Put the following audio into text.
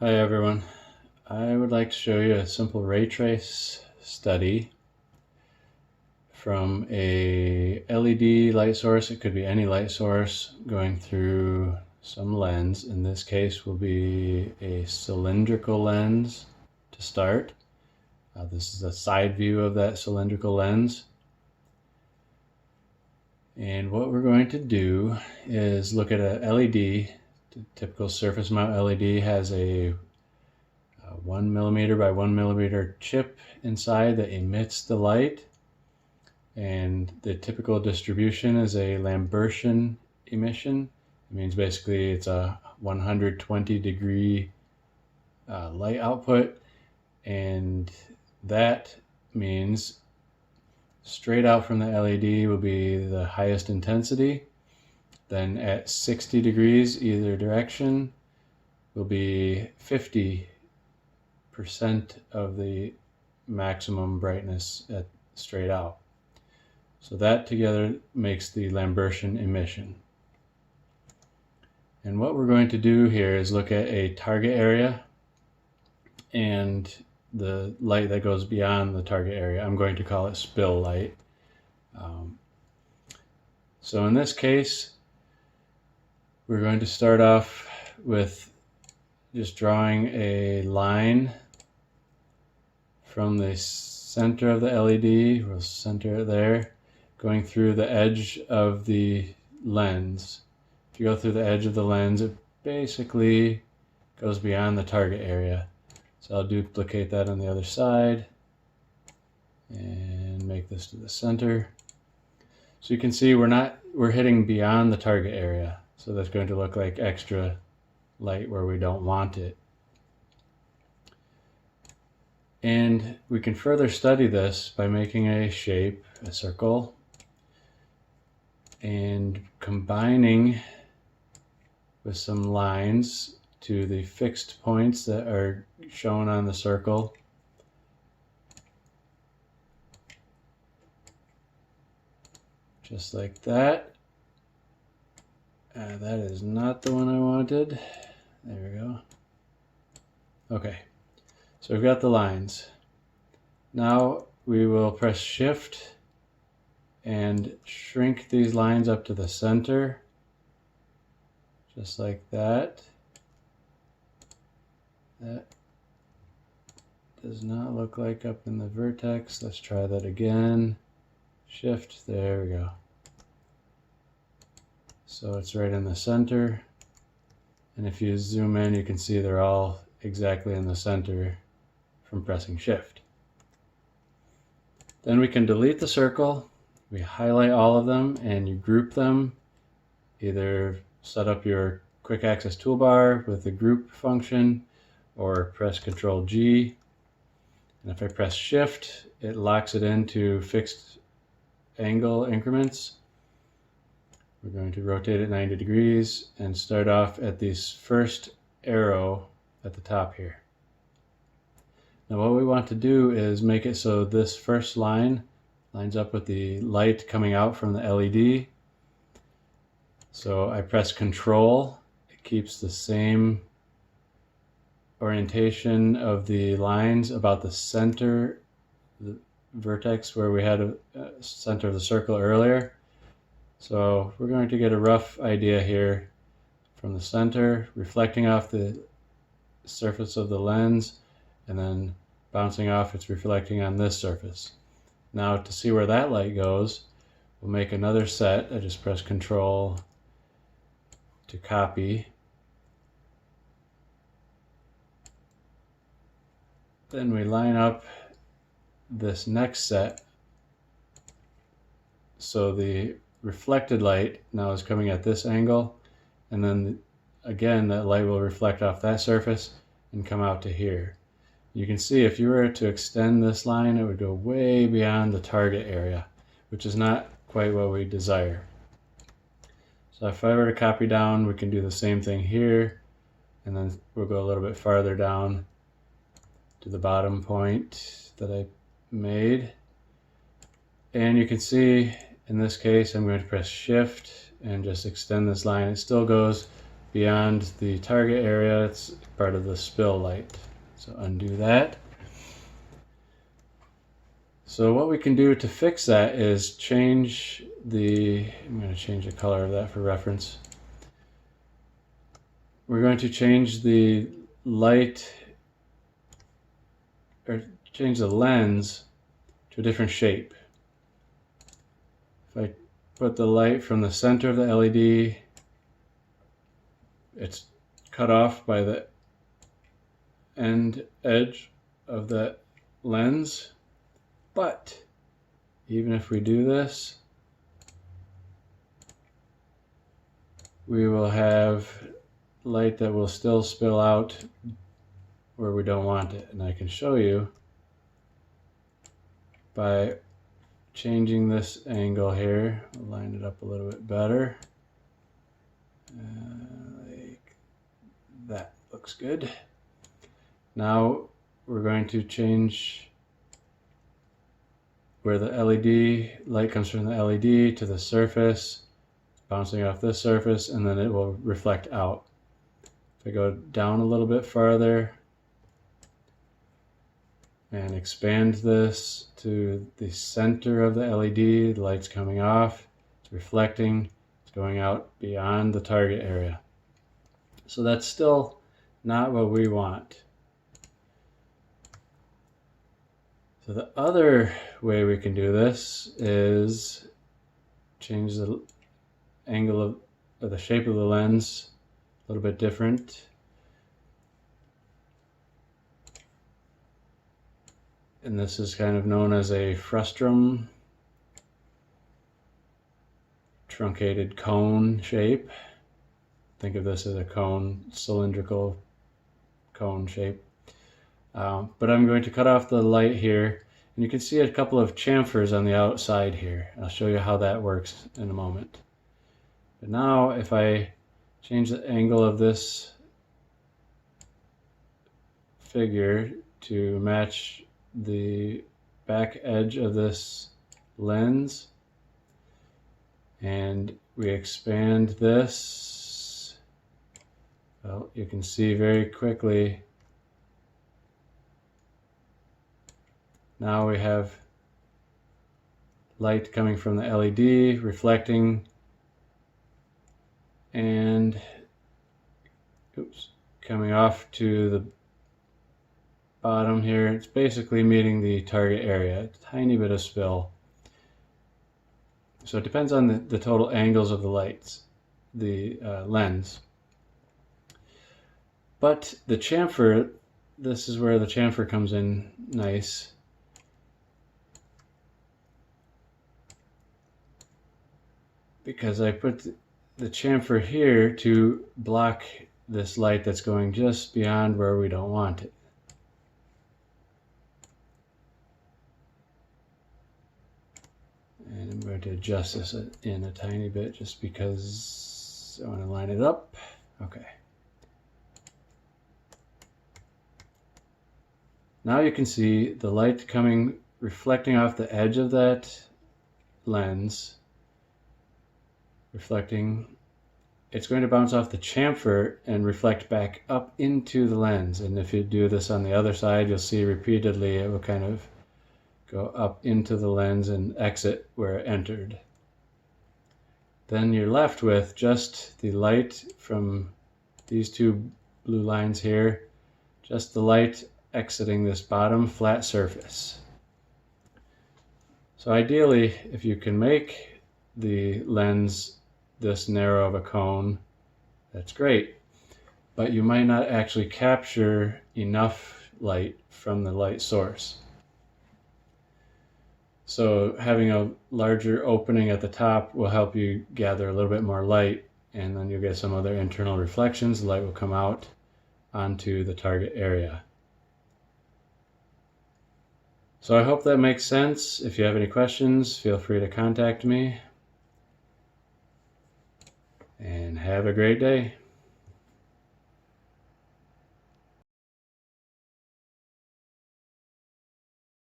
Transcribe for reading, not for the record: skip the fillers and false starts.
Hi everyone. I would like to show you a simple ray trace study from a LED light source. It could be any light source going through some lens. In this case will be a cylindrical lens to start. This is a side view of that cylindrical lens. And what we're going to do is look at a LED. The typical surface mount LED has a 1 millimeter by 1 millimeter chip inside that emits the light, and the typical distribution is a Lambertian emission. It means basically it's a 120 degree light output, and that means straight out from the LED will be the highest intensity. Then at 60 degrees either direction will be 50% of the maximum brightness at straight out. So that together makes the Lambertian emission. And what we're going to do here is look at a target area and the light that goes beyond the target area. I'm going to call it spill light. So in this case, we're going to start off with just drawing a line from the center of the LED, we'll center it there, going through the edge of the lens. If you go through the edge of the lens, it basically goes beyond the target area. So I'll duplicate that on the other side and make this to the center. So you can see we're hitting beyond the target area. So that's going to look like extra light where we don't want it. And we can further study this by making a shape, a circle, and combining with some lines to the fixed points that are shown on the circle. Just like that. That is not the one I wanted. There we go. Okay, so we've got the lines. Now we will press Shift and shrink these lines up to the center, just like that. That does not look like up in the vertex. Let's try that again. Shift, there we go. So it's right in the center. And if you zoom in, you can see they're all exactly in the center from pressing Shift. Then we can delete the circle. We highlight all of them and you group them. Either set up your quick access toolbar with the group function or press Ctrl G. And if I press Shift, it locks it into fixed angle increments. We're going to rotate it 90 degrees and start off at this first arrow at the top here. Now what we want to do is make it so this first line lines up with the light coming out from the LED. So I press Control, it keeps the same orientation of the lines about the center, the vertex where we had a center of the circle earlier. So we're going to get a rough idea here from the center, reflecting off the surface of the lens, and then bouncing off, it's reflecting on this surface. Now to see where that light goes, we'll make another set. I just press Control to copy. Then we line up this next set so the reflected light now is coming at this angle, and then again that light will reflect off that surface and come out to here. You can see if you were to extend this line, it would go way beyond the target area, which is not quite what we desire. So if I were to copy down, we can do the same thing here, and then we'll go a little bit farther down to the bottom point that I made. And you can see in this case, I'm going to press Shift and just extend this line. It still goes beyond the target area. It's part of the spill light. So undo that. So what we can do to fix that is change the, I'm going to change the color of that for reference. We're going to change the light, or change the lens to a different shape. If I put the light from the center of the LED, it's cut off by the end edge of the lens. But even if we do this, we will have light that will still spill out where we don't want it. And I can show you by changing this angle here. I'll line it up a little bit better. Like that looks good. Now we're going to change where the LED light comes from the LED to the surface, bouncing off this surface, and then it will reflect out. If I go down a little bit farther and expand this to the center of the LED, the light's coming off, it's reflecting, it's going out beyond the target area. So that's still not what we want. So the other way we can do this is change the angle of, or the shape of the lens a little bit different. And this is kind of known as a frustum, truncated cone shape. Think of this as a cone, cylindrical cone shape. But I'm going to cut off the light here, and you can see a couple of chamfers on the outside here. I'll show you how that works in a moment. But now if I change the angle of this figure to match the back edge of this lens, and we expand this, well, you can see very quickly now we have light coming from the LED, reflecting, and coming off to the bottom here. It's basically meeting the target area, a tiny bit of spill. So it depends on the total angles of the lights, the lens. But the chamfer, this is where the chamfer comes in nice. Because I put the chamfer here to block this light that's going just beyond where we don't want it. And I'm going to adjust this in a tiny bit just because I want to line it up. Okay. Now you can see the light coming, reflecting off the edge of that lens, reflecting. It's going to bounce off the chamfer and reflect back up into the lens. And if you do this on the other side, you'll see repeatedly it will kind of go up into the lens and exit where it entered. Then you're left with just the light from these two blue lines here, just the light exiting this bottom flat surface. So ideally, if you can make the lens this narrow of a cone, that's great, but you might not actually capture enough light from the light source. So having a larger opening at the top will help you gather a little bit more light, and then you'll get some other internal reflections. The light will come out onto the target area. So I hope that makes sense. If you have any questions, feel free to contact me. And have a great day.